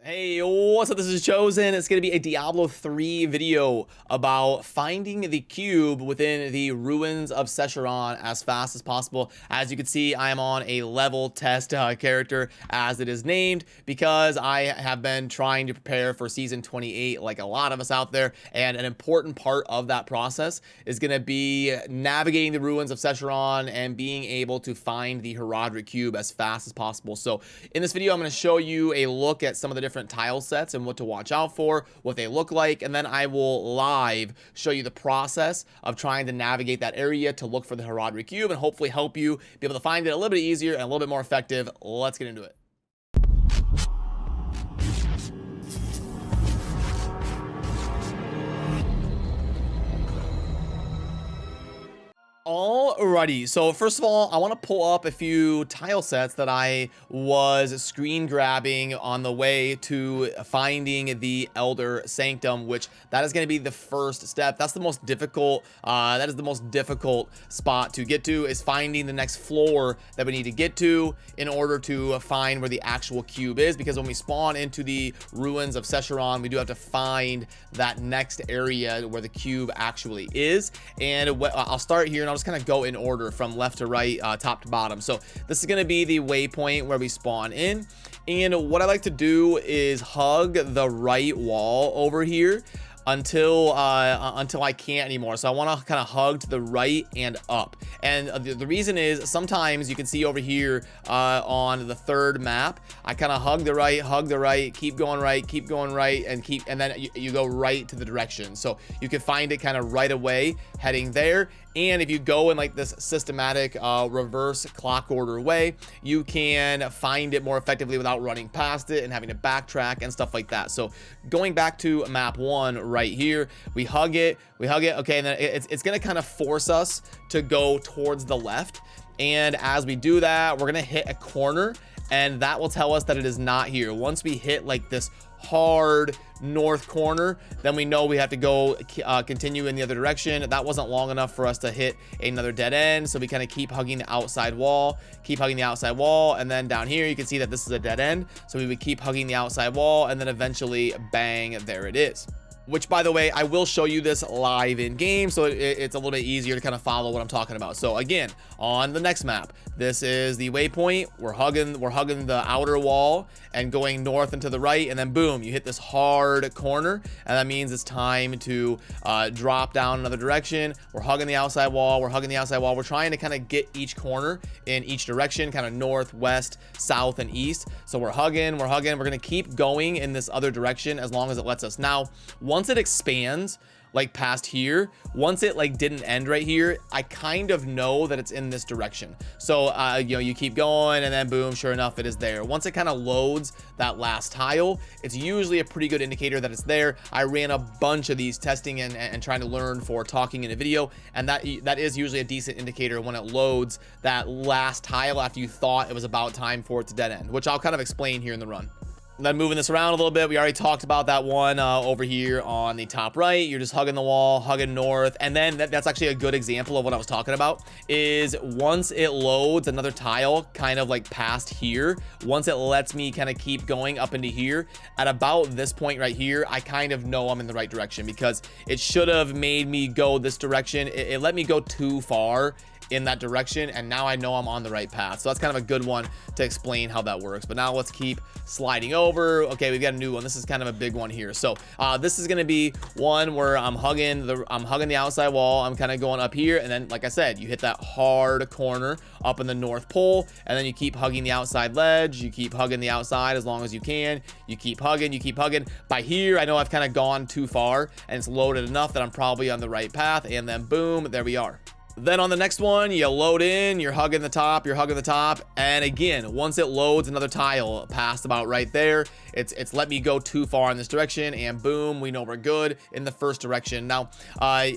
Hey, what's up? This is Chosen. It's going to be a Diablo 3 video about finding the cube within the ruins of Sescheron as fast as possible. As you can see, I am on a level test character, as it is named, because I have been trying to prepare for Season 28 like a lot of us out there, and an important part of that process is going to be navigating the ruins of Sescheron and being able to find the Horadric cube as fast as possible. So in this video, I'm going to show you a look at some of the different tile sets and what to watch out for, what they look like, and then I will live show you the process of trying to navigate that area to look for the Horadric cube and hopefully help you be able to find it a little bit easier and a little bit more effective. Let's get into it. Alrighty, so first of all, I want to pull up a few tile sets that I was screen grabbing on the way to finding the Elder Sanctum, which that is going to be the first step. That's the most difficult, that is the most difficult spot to get to, is finding the next floor that we need to get to in order to find where the actual cube is, because when we spawn into the ruins of Sescheron, we do have to find that next area where the cube actually is. And I'll start here and I'll just kind of go in order from left to right, top to bottom. So this is going to be the waypoint where we spawn in, and what I like to do is hug the right wall over here until I can't anymore. So I want to kind of hug to the right and up, and the reason is sometimes you can see over here on the third map, I kind of hug the right, keep going right, and then you go right to the direction, so you can find it kind of right away heading there. And if you go in like this systematic reverse clock order way, you can find it more effectively without running past it and having to backtrack and stuff like that. So going back to map 1 right here, we hug it, okay, and then it's gonna kind of force us to go towards the left. And as we do that, we're gonna hit a corner, and that will tell us that it is not here. Once we hit like this hard north corner, then we know we have to go continue in the other direction. That wasn't long enough for us to hit another dead end, so we kind of keep hugging the outside wall, and then down here you can see that this is a dead end, so we would keep hugging the outside wall, and then eventually bang, there it is. Which, by the way, I will show you this live in game, so it's a little bit easier to kind of follow what I'm talking about. So again, on the next map, this is the waypoint. We're hugging the outer wall and going north and to the right, and then boom, you hit this hard corner, and that means it's time to drop down another direction. We're hugging the outside wall. We're trying to kind of get each corner in each direction, kind of north, west, south, and east. So we're hugging. We're gonna keep going in this other direction as long as it lets us. Now, once it expands like past here, once it like didn't end right here, I kind of know that it's in this direction. So you know, you keep going, and then boom, sure enough, it is there. Once it kind of loads that last tile, it's usually a pretty good indicator that it's there. I ran a bunch of these testing and trying to learn for talking in a video, and that is usually a decent indicator when it loads that last tile after you thought it was about time for it to dead end, which I'll kind of explain here in the run. Then moving this around a little bit, we already talked about that one over here on the top right. You're just hugging the wall, hugging north, and then that's actually a good example of what I was talking about, is once it loads another tile kind of like past here, once it lets me kind of keep going up into here, at about this point right here, I kind of know I'm in the right direction, because it should have made me go this direction. It let me go too far in that direction, and now I know I'm on the right path. So that's kind of a good one to explain how that works. But now let's keep sliding over. Okay, we've got a new one. This is kind of a big one here. So this is going to be one where I'm hugging the outside wall. I'm kind of going up here, and then like I said, you hit that hard corner up in the north pole, and then you keep hugging the outside ledge. You keep hugging the outside as long as you can. You keep hugging. By here, I know I've kind of gone too far, and it's loaded enough that I'm probably on the right path, and then boom, there we are. Then on the next one, you load in, you're hugging the top, and again, once it loads another tile past about right there, it's let me go too far in this direction, and boom, we know we're good in the first direction. Now, I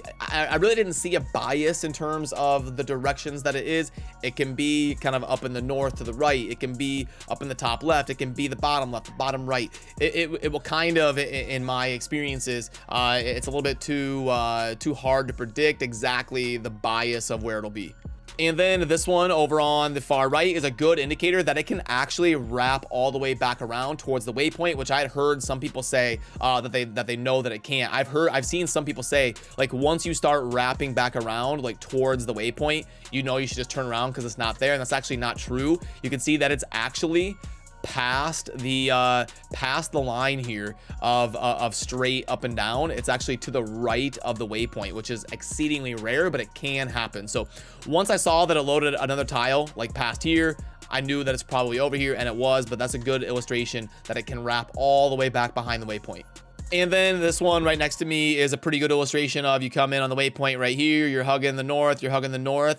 really didn't see a bias in terms of the directions that it is. It can be kind of up in the north to the right, it can be up in the top left, it can be the bottom left, the bottom right. It will kind of, in my experiences, it's a little bit too hard to predict exactly the bias of where it'll be. And then this one over on the far right is a good indicator that it can actually wrap all the way back around towards the waypoint, which I had heard some people say that they know that it can't. I've seen some people say, like, once you start wrapping back around, like, towards the waypoint, you know you should just turn around because it's not there, and that's actually not true. You can see that it's actually past the line here of straight up and down. It's actually to the right of the waypoint, which is exceedingly rare, but it can happen. So once I saw that it loaded another tile like past here, I knew that it's probably over here, and it was, but that's a good illustration that it can wrap all the way back behind the waypoint. And then this one right next to me is a pretty good illustration of you come in on the waypoint right here, you're hugging the north,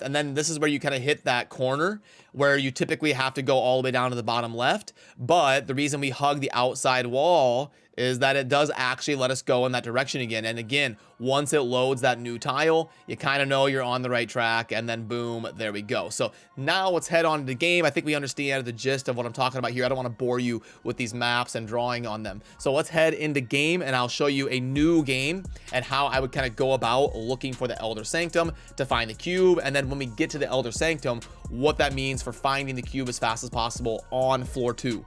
and then this is where you kind of hit that corner where you typically have to go all the way down to the bottom left. But the reason we hug the outside wall is that it does actually let us go in that direction again. And again, once it loads that new tile, you kind of know you're on the right track, and then boom, there we go. So now let's head on to the game. I think we understand the gist of what I'm talking about here. I don't want to bore you with these maps and drawing on them. So let's head into game, and I'll show you a new game and how I would kind of go about looking for the Elder Sanctum to find the cube. And then when we get to the Elder Sanctum, what that means for finding the cube as fast as possible on floor 2.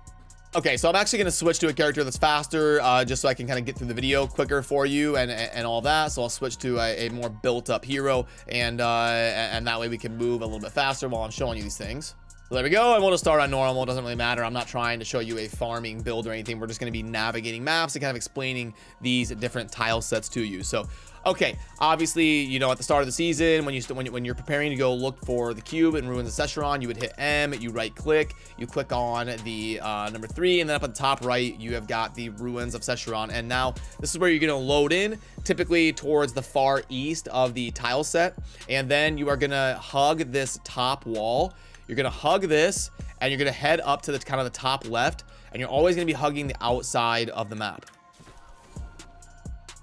Okay, so I'm actually going to switch to a character that's faster, just so I can kind of get through the video quicker for you and all that. So I'll switch to a more built-up hero, and that way we can move a little bit faster while I'm showing you these things. So there we go. I want to start on normal. It doesn't really matter. I'm not trying to show you a farming build or anything. We're just going to be navigating maps and kind of explaining these different tile sets to you. So, okay, obviously, you know, at the start of the season, when you're preparing to go look for the cube in Ruins of Sescheron, you would hit M, you right click, you click on the number 3, and then up at the top right, you have got the Ruins of Sescheron. And now this is where you're going to load in, typically towards the far east of the tile set, and then you are going to hug this top wall. You're going to hug this, and you're going to head up to the kind of the top left, and you're always going to be hugging the outside of the map.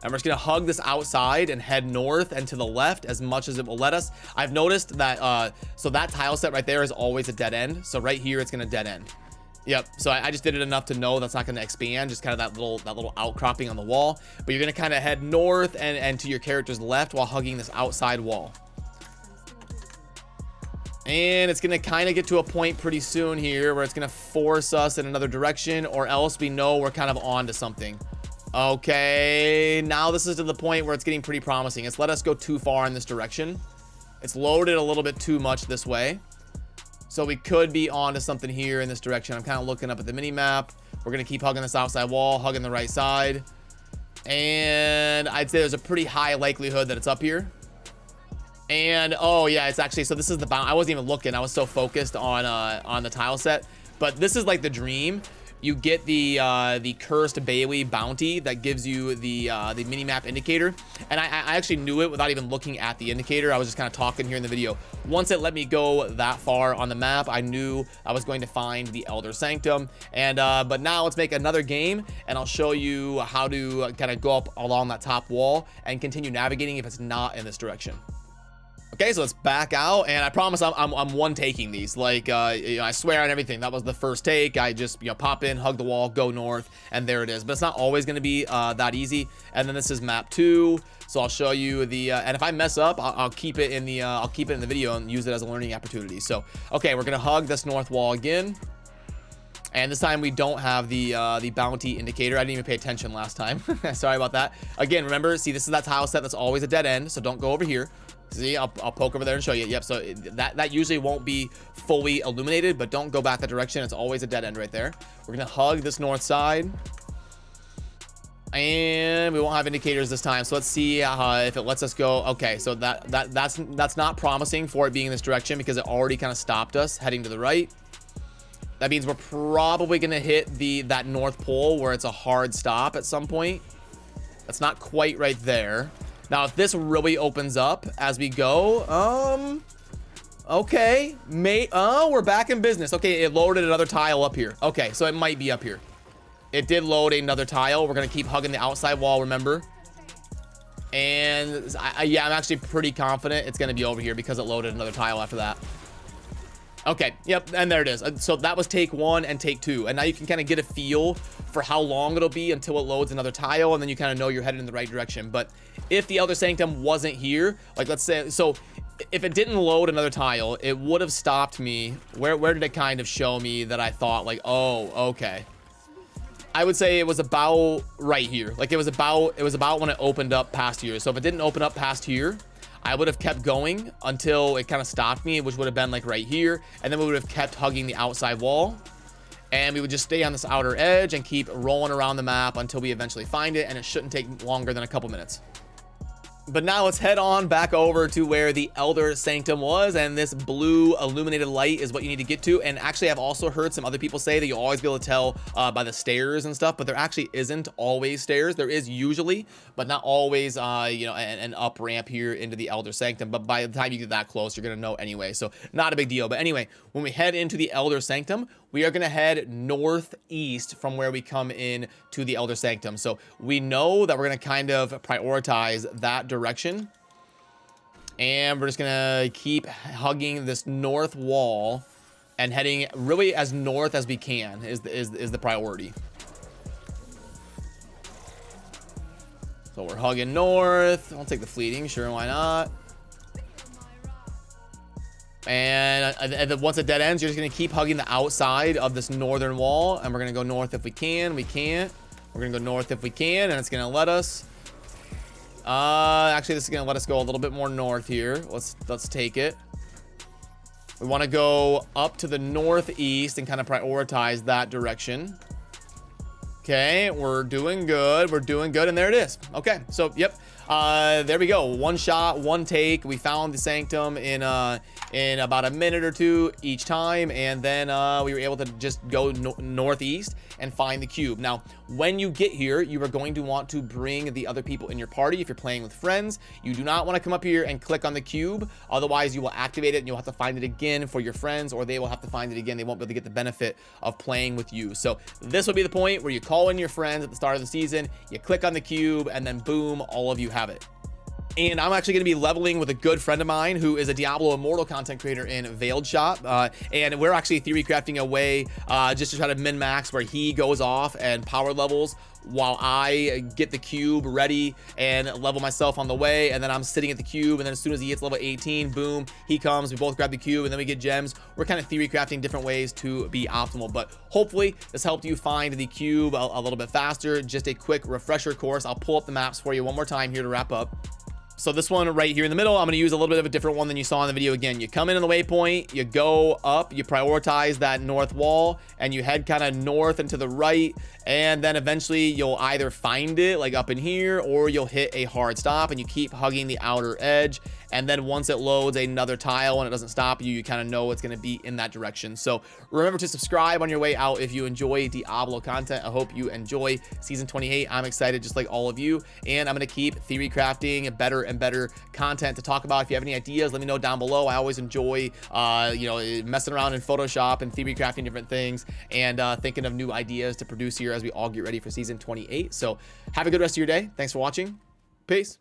And we're just going to hug this outside and head north and to the left as much as it will let us. I've noticed that, so that tile set right there is always a dead end. So right here, it's going to dead end. Yep. So I just did it enough to know that's not going to expand, just kind of that little outcropping on the wall. But you're going to kind of head north and to your character's left while hugging this outside wall. And it's going to kind of get to a point pretty soon here where it's going to force us in another direction, or else we know we're kind of on to something. Okay, now this is to the point where it's getting pretty promising. It's let us go too far in this direction. It's loaded a little bit too much this way. So we could be on to something here in this direction. I'm kind of looking up at the mini map. We're going to keep hugging this outside wall, hugging the right side. And I'd say there's a pretty high likelihood that it's up here. And oh yeah, it's actually, so this is the bound. I wasn't even looking. I was so focused on the tile set. But this is like the dream. You get the cursed Bailey bounty that gives you the mini-map indicator. And I actually knew it without even looking at the indicator. I was just kind of talking here in the video. Once it let me go that far on the map, I knew I was going to find the Elder Sanctum. And but now let's make another game, and I'll show you how to kind of go up along that top wall and continue navigating if it's not in this direction. Okay, so let's back out, and I promise I'm one taking these. Like, you know, I swear on everything. That was the first take. I just, you know, pop in, hug the wall, go north, and there it is. But it's not always going to be that easy. And then this is map 2. So I'll show you the, and if I mess up, I'll keep it in the video and use it as a learning opportunity. So, okay, we're gonna hug this north wall again. And this time we don't have the bounty indicator. I didn't even pay attention last time. Sorry about that. Again, remember, see, this is that tile set that's always a dead end, so don't go over here. See, I'll poke over there and show you. Yep, so that usually won't be fully illuminated, but don't go back that direction. It's always a dead end right there. We're gonna hug this north side. And we won't have indicators this time, so let's see if it lets us go. Okay, so that's not promising for it being in this direction because it already kind of stopped us heading to the right. That means we're probably gonna hit that north pole where it's a hard stop at some point. That's not quite right there. Now, if this really opens up as we go, okay, we're back in business. Okay, it loaded another tile up here. Okay, so it might be up here. It did load another tile. We're gonna keep hugging the outside wall, remember? And yeah, I'm actually pretty confident it's gonna be over here because it loaded another tile after that. Okay, yep, and there it is. So that was take 1 and take 2. And now you can kind of get a feel for how long it'll be until it loads another tile, and then you kind of know you're headed in the right direction. But if the Elder Sanctum wasn't here, like let's say, so if it didn't load another tile, it would have stopped me. Where did it kind of show me that I thought like, oh, okay. I would say it was about right here. Like it was about when it opened up past here. So if it didn't open up past here, I would have kept going until it kind of stopped me, which would have been like right here. And then we would have kept hugging the outside wall. And we would just stay on this outer edge and keep rolling around the map until we eventually find it. And it shouldn't take longer than a couple minutes. But now let's head on back over to where the Elder Sanctum was, and this blue illuminated light is what you need to get to. And actually, I've also heard some other people say that you'll always be able to tell by the stairs and stuff, but there actually isn't always stairs. There is usually, but not always, you know, an up ramp here into the Elder Sanctum. But by the time you get that close, you're gonna know anyway, so not a big deal. But anyway, when we head into the Elder Sanctum, we are going to head northeast from where we come in to the Elder Sanctum. So we know that we're going to kind of prioritize that direction. And we're just going to keep hugging this north wall and heading really as north as we can is the priority. So we're hugging north. I'll take the fleeting. Sure, why not? And then once it dead ends, you're just going to keep hugging the outside of this northern wall. And we're going to go north if we can. We can't. We're going to go north if we can. And it's going to let us. Actually, this is going to let us go a little bit more north here. Let's take it. We want to go up to the northeast and kind of prioritize that direction. Okay, we're doing good. We're doing good. And there it is. Okay, so, yep. There we go. One shot, one take. We found the Sanctum in about a minute or two each time, and then we were able to just go northeast and find the cube. Now, when you get here, you are going to want to bring the other people in your party. If you're playing with friends, you do not want to come up here and click on the cube. Otherwise, you will activate it and you'll have to find it again for your friends, or they will have to find it again. They won't be able to get the benefit of playing with you. So this will be the point where you call in your friends at the start of the season, you click on the cube, and then boom, all of you have it. And I'm actually going to be leveling with a good friend of mine who is a Diablo Immortal content creator in Veiled Shop. And we're actually theory crafting a way just to try to min-max where he goes off and power levels while I get the cube ready and level myself on the way. And then I'm sitting at the cube. And then as soon as he hits level 18, boom, he comes. We both grab the cube and then we get gems. We're kind of theory crafting different ways to be optimal. But hopefully this helped you find the cube a little bit faster. Just a quick refresher course. I'll pull up the maps for you one more time here to wrap up. So this one right here in the middle, I'm going to use a little bit of a different one than you saw in the video. Again, you come in on the waypoint, you go up, you prioritize that north wall, and you head kind of north and to the right, and then eventually you'll either find it like up in here, or you'll hit a hard stop, and you keep hugging the outer edge. And then once it loads another tile and it doesn't stop you, you kind of know it's going to be in that direction. So remember to subscribe on your way out if you enjoy Diablo content. I hope you enjoy Season 28. I'm excited just like all of you. And I'm going to keep theory crafting better and better content to talk about. If you have any ideas, let me know down below. I always enjoy, you know, messing around in Photoshop and theory crafting different things and thinking of new ideas to produce here as we all get ready for Season 28. So have a good rest of your day. Thanks for watching. Peace.